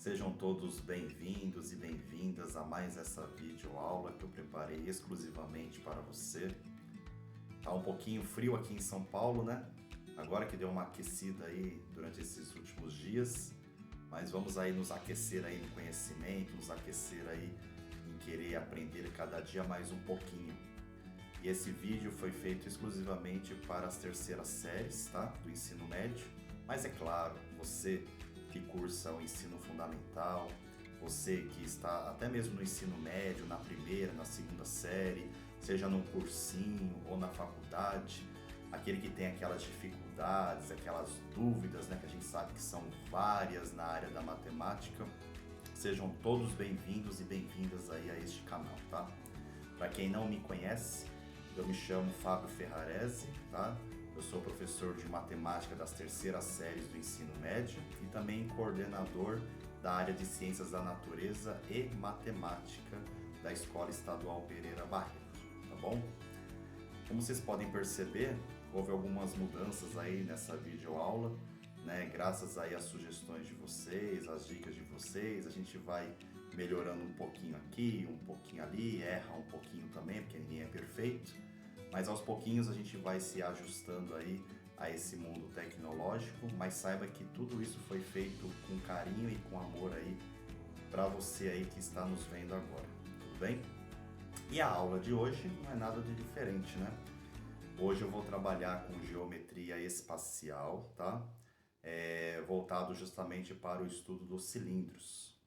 Sejam todos bem-vindos e bem-vindas a mais essa videoaula que eu preparei exclusivamente para você. Tá um pouquinho frio aqui em São Paulo, né? Agora que deu uma aquecida aí durante esses últimos dias, mas vamos aí nos aquecer aí no conhecimento, nos aquecer aí em querer aprender cada dia mais um pouquinho. E esse vídeo foi feito exclusivamente para as terceiras séries, tá? Do ensino médio, mas é claro, você que cursa o ensino fundamental, você que está até mesmo no ensino médio, na primeira, na segunda série, seja num cursinho ou na faculdade, aquele que tem aquelas dificuldades, aquelas dúvidas, né, que a gente sabe que são várias na área da matemática, sejam todos bem-vindos e bem-vindas aí a este canal, tá? Para quem não me conhece, eu me chamo Fábio Ferrarese, tá? Eu sou professor de matemática das terceiras séries do ensino médio e também coordenador da área de ciências da natureza e matemática da Escola Estadual Pereira Barreto, tá bom? Como vocês podem perceber, houve algumas mudanças aí nessa videoaula, né? Graças aí às sugestões de vocês, às dicas de vocês, a gente vai melhorando um pouquinho aqui, um pouquinho ali, erra um pouquinho também, porque ninguém é perfeito. Mas aos pouquinhos a gente vai se ajustando aí a esse mundo tecnológico, mas saiba que tudo isso foi feito com carinho e com amor aí para você aí que está nos vendo agora, tudo bem? E a aula de hoje não é nada de diferente, né? Hoje eu vou trabalhar com geometria espacial, tá? Voltado justamente para o estudo dos cilindros.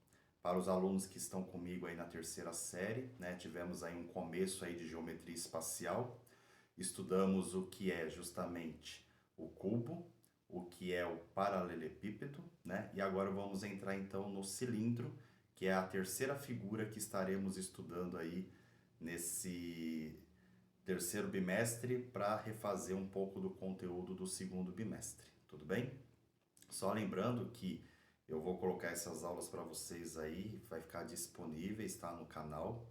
Para os alunos que estão comigo aí na terceira série, né? Tivemos aí um começo aí de geometria espacial. Estudamos o que é justamente o cubo, o que é o paralelepípedo, né? E agora vamos entrar então no cilindro, que é a terceira figura que estaremos estudando aí nesse terceiro bimestre para refazer um pouco do conteúdo do segundo bimestre, tudo bem? Só lembrando que eu vou colocar essas aulas para vocês aí, vai ficar disponíveis, tá, no canal,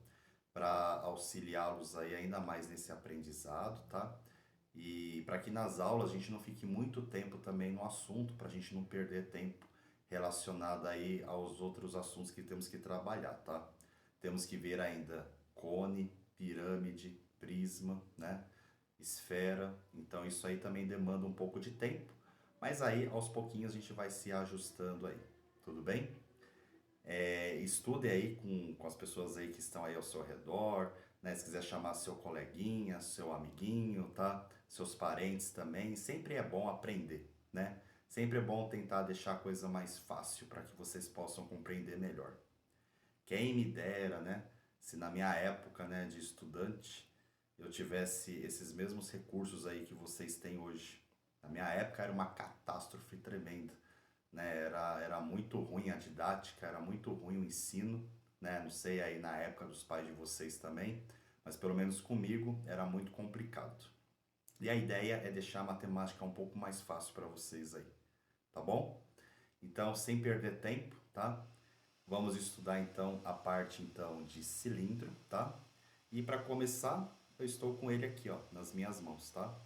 para auxiliá-los aí ainda mais nesse aprendizado, tá? E para que nas aulas a gente não fique muito tempo também no assunto, para a gente não perder tempo relacionado aí aos outros assuntos que temos que trabalhar, tá? Temos que ver ainda cone, pirâmide, prisma, né? Esfera, então isso aí também demanda um pouco de tempo, mas aí aos pouquinhos a gente vai se ajustando aí, tudo bem? Estude aí com as pessoas aí que estão aí ao seu redor, né? Se quiser chamar seu coleguinha, seu amiguinho, tá? Seus parentes também, sempre é bom aprender, né? Sempre é bom tentar deixar a coisa mais fácil para que vocês possam compreender melhor. Quem me dera, né? Se na minha época, né, de estudante, eu tivesse esses mesmos recursos aí que vocês têm hoje. Na minha época era uma catástrofe tremenda, né? Era muito ruim a didática, era muito ruim o ensino, né? Não sei aí na época dos pais de vocês também, mas pelo menos comigo era muito complicado. E a ideia é deixar a matemática um pouco mais fácil para vocês aí, tá bom? Então, sem perder tempo, tá? Vamos estudar então a parte então de cilindro, tá? E para começar, eu estou com ele aqui, ó, nas minhas mãos, tá?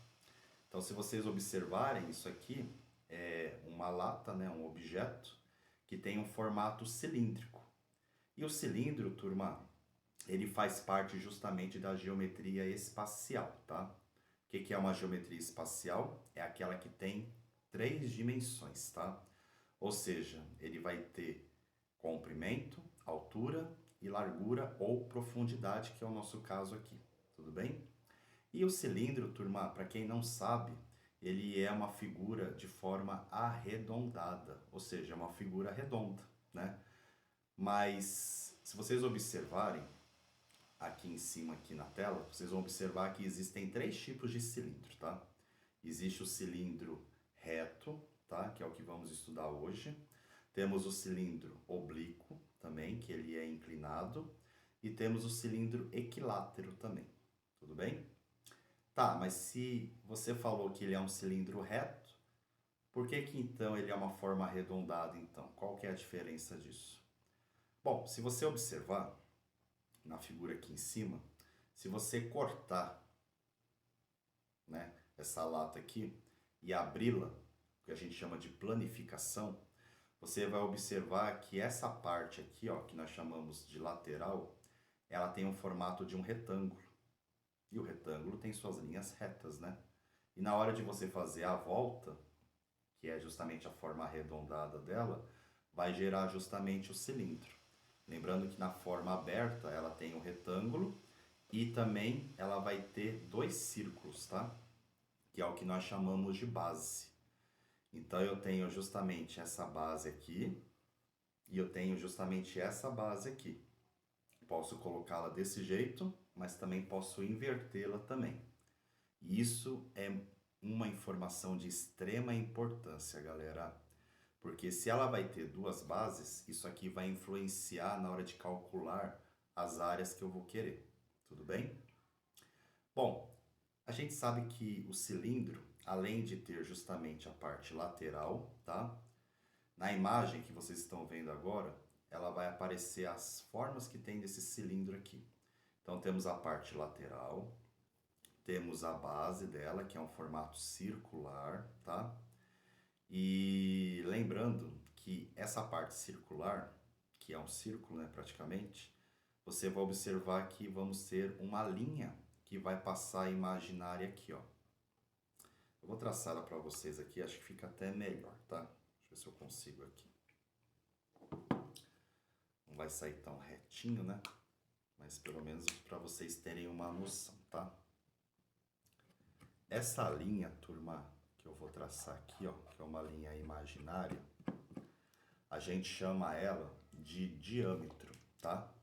Então, se vocês observarem, isso aqui é uma lata, né, um objeto que tem um formato cilíndrico. E o cilindro, turma, ele faz parte justamente da geometria espacial, tá? O que é uma geometria espacial? É aquela que tem 3 dimensões, tá? Ou seja, ele vai ter comprimento, altura e largura ou profundidade, que é o nosso caso aqui, tudo bem? E o cilindro, turma, para quem não sabe, ele é uma figura de forma arredondada, ou seja, é uma figura redonda, né? Mas se vocês observarem aqui em cima, aqui na tela, vocês vão observar que existem 3 tipos de cilindro, tá? Existe o cilindro reto, tá? Que é o que vamos estudar hoje. Temos o cilindro oblíquo também, que ele é inclinado. E temos o cilindro equilátero também, tudo bem? Tá, mas se você falou que ele é um cilindro reto, por que que então ele é uma forma arredondada então? Qual que é a diferença disso? Bom, se você observar na figura aqui em cima, se você cortar, né, essa lata aqui e abri-la, que a gente chama de planificação, você vai observar que essa parte aqui, ó, que nós chamamos de lateral, ela tem um formato de um retângulo. E o retângulo tem suas linhas retas, né? E na hora de você fazer a volta, que é justamente a forma arredondada dela, vai gerar justamente o cilindro. Lembrando que na forma aberta ela tem um retângulo e também ela vai ter dois círculos, tá? Que é o que nós chamamos de base. Então eu tenho justamente essa base aqui e eu tenho justamente essa base aqui. Posso colocá-la desse jeito, mas também posso invertê-la também. E isso é uma informação de extrema importância, galera. Porque se ela vai ter duas bases, isso aqui vai influenciar na hora de calcular as áreas que eu vou querer. Tudo bem? Bom, a gente sabe que o cilindro, além de ter justamente a parte lateral, tá? Na imagem que vocês estão vendo agora, ela vai aparecer as formas que tem desse cilindro aqui. Então temos a parte lateral, temos a base dela, que é um formato circular, tá? E lembrando que essa parte circular, que é um círculo, né, praticamente, você vai observar que vamos ter uma linha que vai passar imaginária aqui, ó. Eu vou traçar ela para vocês aqui, acho que fica até melhor, tá? Deixa eu ver se eu consigo aqui. Não vai sair tão retinho, né? Mas pelo menos para vocês terem uma noção, tá? Essa linha, turma, que eu vou traçar aqui, ó, que é uma linha imaginária, a gente chama ela de diâmetro, tá?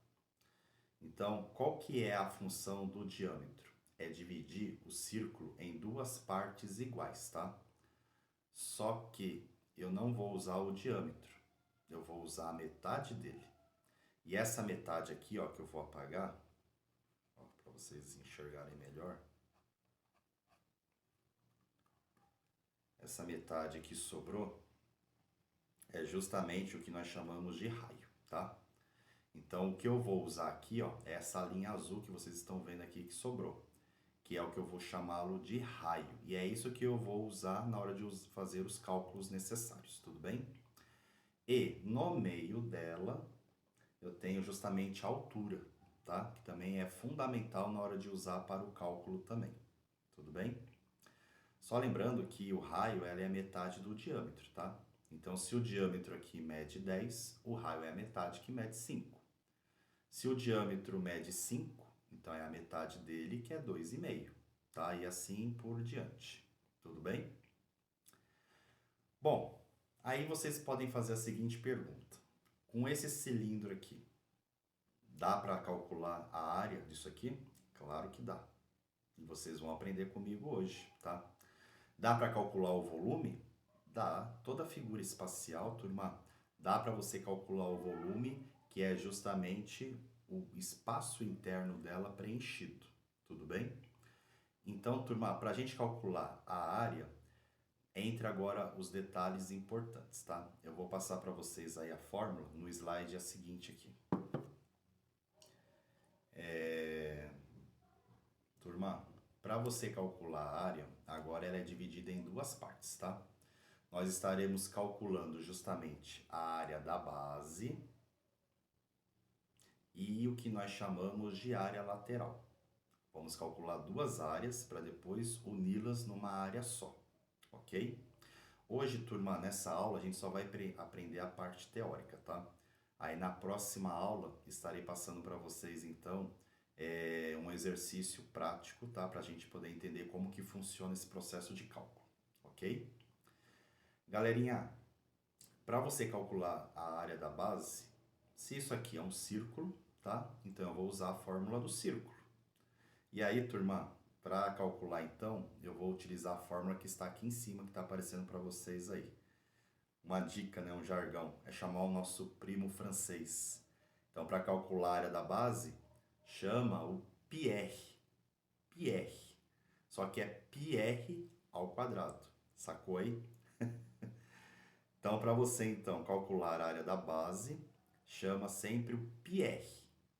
Então, qual que é a função do diâmetro? É dividir o círculo em duas partes iguais, tá? Só que eu não vou usar o diâmetro, eu vou usar a metade dele. E essa metade aqui, ó, que eu vou apagar, para vocês enxergarem melhor. Essa metade que sobrou é justamente o que nós chamamos de raio, tá? Então, o que eu vou usar aqui, ó, é essa linha azul que vocês estão vendo aqui que sobrou, que é o que eu vou chamá-lo de raio. E é isso que eu vou usar na hora de fazer os cálculos necessários, tudo bem? E no meio dela, eu tenho justamente a altura, tá? Que também é fundamental na hora de usar para o cálculo também, tudo bem? Só lembrando que o raio ela é a metade do diâmetro, tá? Então, se o diâmetro aqui mede 10, o raio é a metade que mede 5. Se o diâmetro mede 5, então é a metade dele, que é 2,5, tá? E assim por diante. Tudo bem? Bom, aí vocês podem fazer a seguinte pergunta. Com esse cilindro aqui, dá para calcular a área disso aqui? Claro que dá. E vocês vão aprender comigo hoje, tá? Dá para calcular o volume? Dá. Toda figura espacial, turma, dá para você calcular o volume, que é justamente o espaço interno dela preenchido. Tudo bem? Então, turma, para a gente calcular a área, entre agora os detalhes importantes, tá? Eu vou passar para vocês aí a fórmula no slide a seguinte aqui. Turma, para você calcular a área, agora ela é dividida em duas partes, tá? Nós estaremos calculando justamente a área da base e o que nós chamamos de área lateral. Vamos calcular duas áreas para depois uni-las numa área só, ok? Hoje, turma, nessa aula a gente só vai aprender a parte teórica, tá? Aí na próxima aula estarei passando para vocês então um exercício prático, tá? Para a gente poder entender como que funciona esse processo de cálculo, ok? Galerinha, para você calcular a área da base, se isso aqui é um círculo, tá? Então eu vou usar a fórmula do círculo. E aí, turma, para calcular então, eu vou utilizar a fórmula que está aqui em cima, que está aparecendo para vocês aí. Uma dica, né, um jargão, é chamar o nosso primo francês. Então, para calcular a área da base, chama o PR. PR. Só que é PR ao quadrado. Sacou aí? Então, para você então calcular a área da base, chama sempre o PR.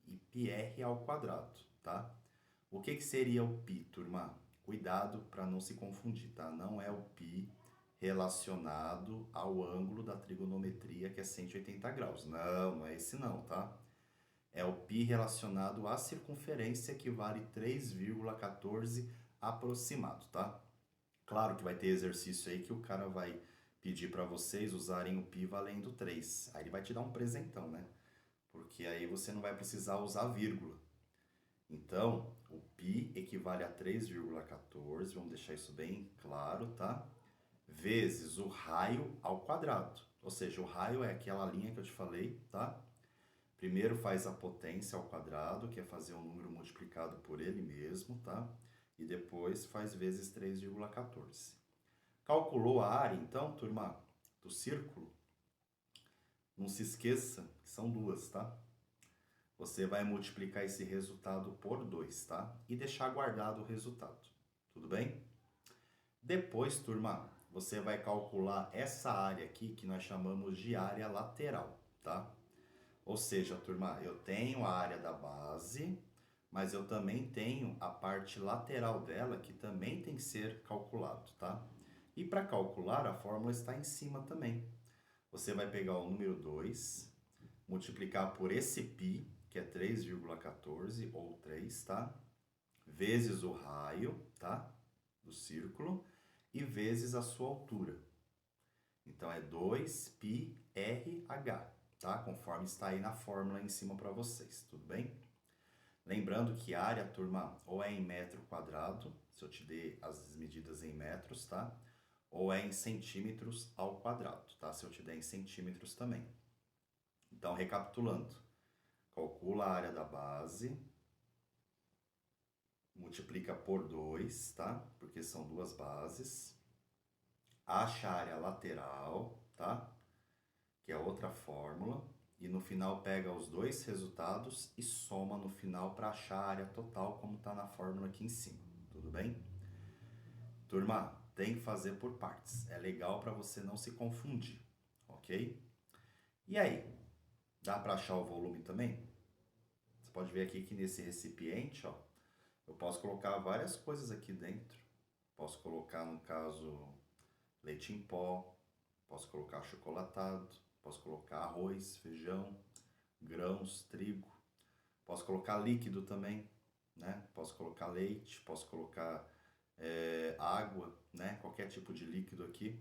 E PR ao quadrado, tá? O que seria o π, turma? Cuidado para não se confundir, tá? Não é o π relacionado ao ângulo da trigonometria, que é 180 graus. Não, não é esse não, tá? É o π relacionado à circunferência, que vale 3,14 aproximado, tá? Claro que vai ter exercício aí que o cara vai pedir para vocês usarem o π valendo 3. Aí ele vai te dar um presentão, né? Porque aí você não vai precisar usar vírgula. Então, o π equivale a 3,14, vamos deixar isso bem claro, tá? Vezes o raio ao quadrado. Ou seja, o raio é aquela linha que eu te falei, tá? Primeiro faz a potência ao quadrado, que é fazer um número multiplicado por ele mesmo, tá? E depois faz vezes 3,14. Calculou a área, então, turma, do círculo? Não se esqueça que são duas, tá? Você vai multiplicar esse resultado por 2, tá? E deixar guardado o resultado, tudo bem? Depois, turma, você vai calcular essa área aqui, que nós chamamos de área lateral, tá? Ou seja, turma, eu tenho a área da base, mas eu também tenho a parte lateral dela, que também tem que ser calculado, tá? E para calcular, a fórmula está em cima também. Você vai pegar o número 2, multiplicar por esse π, que é 3,14 ou 3, tá? Vezes o raio, tá? Do círculo, e vezes a sua altura. Então é 2πrh, tá? Conforme está aí na fórmula em cima para vocês, tudo bem? Lembrando que área, turma, ou é em metro quadrado, se eu te dei as medidas em metros, tá? Ou é em centímetros ao quadrado, tá? Se eu te der em centímetros também. Então, recapitulando, calcula a área da base, multiplica por 2, tá? Porque são duas bases. Acha a área lateral, tá? Que é outra fórmula. E no final pega os dois resultados e soma no final para achar a área total, como está na fórmula aqui em cima. Tudo bem? Turma, tem que fazer por partes. É legal para você não se confundir, ok? E aí, dá para achar o volume também? Você pode ver aqui que nesse recipiente, ó, eu posso colocar várias coisas aqui dentro. Posso colocar, no caso, leite em pó, posso colocar achocolatado, posso colocar arroz, feijão, grãos, trigo. Posso colocar líquido também, né? Posso colocar leite, posso colocar água, né? Qualquer tipo de líquido aqui.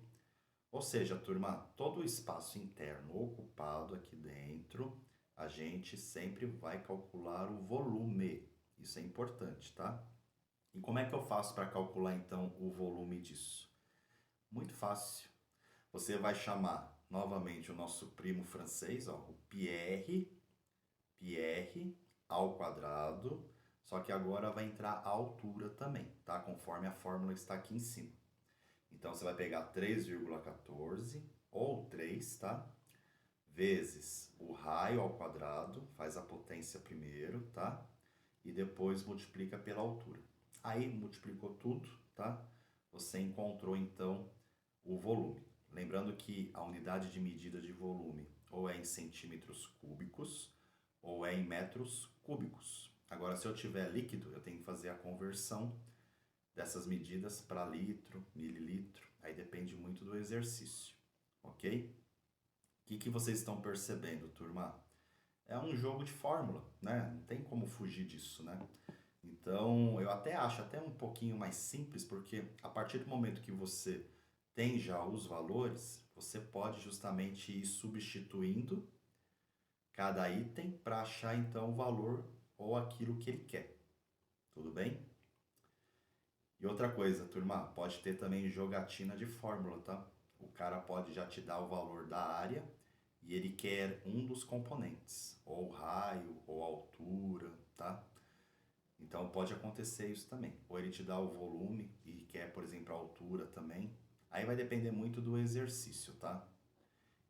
Ou seja, turma, todo o espaço interno ocupado aqui dentro, a gente sempre vai calcular o volume. Isso é importante, tá? E como é que eu faço para calcular, então, o volume disso? Muito fácil. Você vai chamar novamente o nosso primo francês, ó, o Pierre ao quadrado, só que agora vai entrar a altura também, tá? Conforme a fórmula está aqui em cima. Então, você vai pegar 3,14 ou 3, tá? Vezes o raio ao quadrado, faz a potência primeiro, tá? E depois multiplica pela altura. Aí, multiplicou tudo, tá? Você encontrou, então, o volume. Lembrando que a unidade de medida de volume ou é em centímetros cúbicos ou é em metros cúbicos. Agora, se eu tiver líquido, eu tenho que fazer a conversão dessas medidas para litro, mililitro. Aí depende muito do exercício, ok? O que vocês estão percebendo, turma? É um jogo de fórmula, né? Não tem como fugir disso, né? Então, eu até acho até um pouquinho mais simples, porque a partir do momento que você tem já os valores, você pode justamente ir substituindo cada item para achar então o valor ou aquilo que ele quer. Tudo bem? E outra coisa, turma, pode ter também jogatina de fórmula, tá? O cara pode já te dar o valor da área e ele quer um dos componentes, ou raio, ou altura, tá? Então pode acontecer isso também. Ou ele te dá o volume e quer, por exemplo, a altura também. Aí vai depender muito do exercício, tá?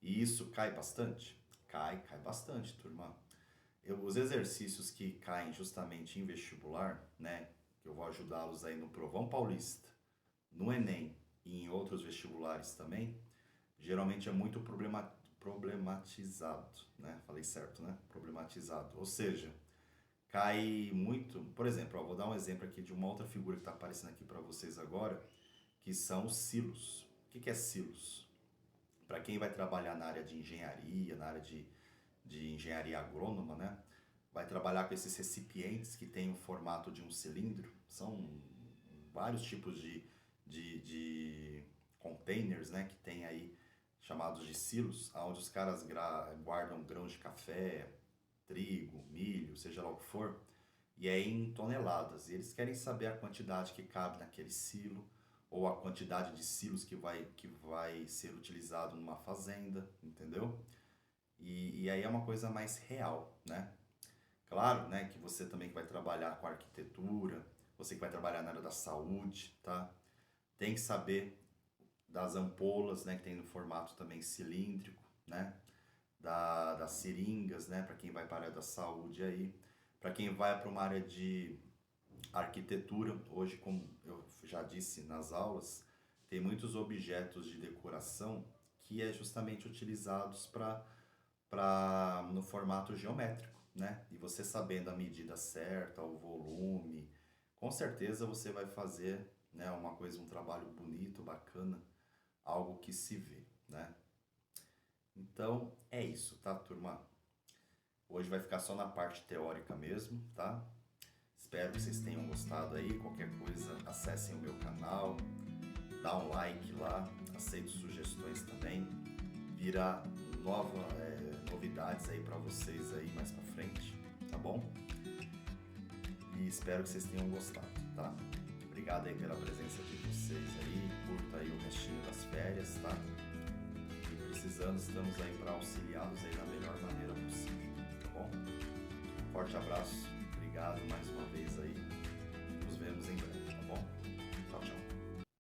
E isso cai bastante? Cai bastante, turma. Os exercícios que caem justamente em vestibular, né? Que eu vou ajudá-los aí no Provão Paulista, no Enem e em outros vestibulares também, geralmente é muito problematizado, né? Falei certo, né? Problematizado. Ou seja, cai muito... Por exemplo, ó, vou dar um exemplo aqui de uma outra figura que está aparecendo aqui para vocês agora, que são os silos. O que é silos? Para quem vai trabalhar na área de engenharia, na área de engenharia agrônoma, né? Vai trabalhar com esses recipientes que têm o formato de um cilindro. São vários tipos de containers, né? Que tem aí chamados de silos, onde os caras guardam grãos de café, trigo, milho, seja lá o que for, e é em toneladas. E eles querem saber a quantidade que cabe naquele silo, ou a quantidade de silos que vai ser utilizado numa fazenda, entendeu? E aí é uma coisa mais real, né? Claro, né, que você também que vai trabalhar com arquitetura, você que vai trabalhar na área da saúde, tá? Tem que saber das ampolas, né, que tem no formato também cilíndrico, né? Das seringas, né, para quem vai para a área da saúde aí. Para quem vai para uma área de arquitetura, hoje, como eu já disse nas aulas, tem muitos objetos de decoração que é justamente utilizados no formato geométrico, né? E você sabendo a medida certa, o volume, com certeza você vai fazer, né, uma coisa, um trabalho bonito, bacana, algo que se vê, né? Então é isso, tá, turma? Hoje vai ficar só na parte teórica mesmo, tá? Espero que vocês tenham gostado aí. Qualquer coisa, acessem o meu canal, dá um like lá, aceito sugestões também. Virá novidades aí para vocês aí mais para frente, tá bom? E espero que vocês tenham gostado, tá? Obrigado aí pela presença de vocês aí, curta aí o restinho das férias, tá? E precisando, estamos aí para auxiliá-los aí da melhor maneira possível, tá bom? Forte abraço.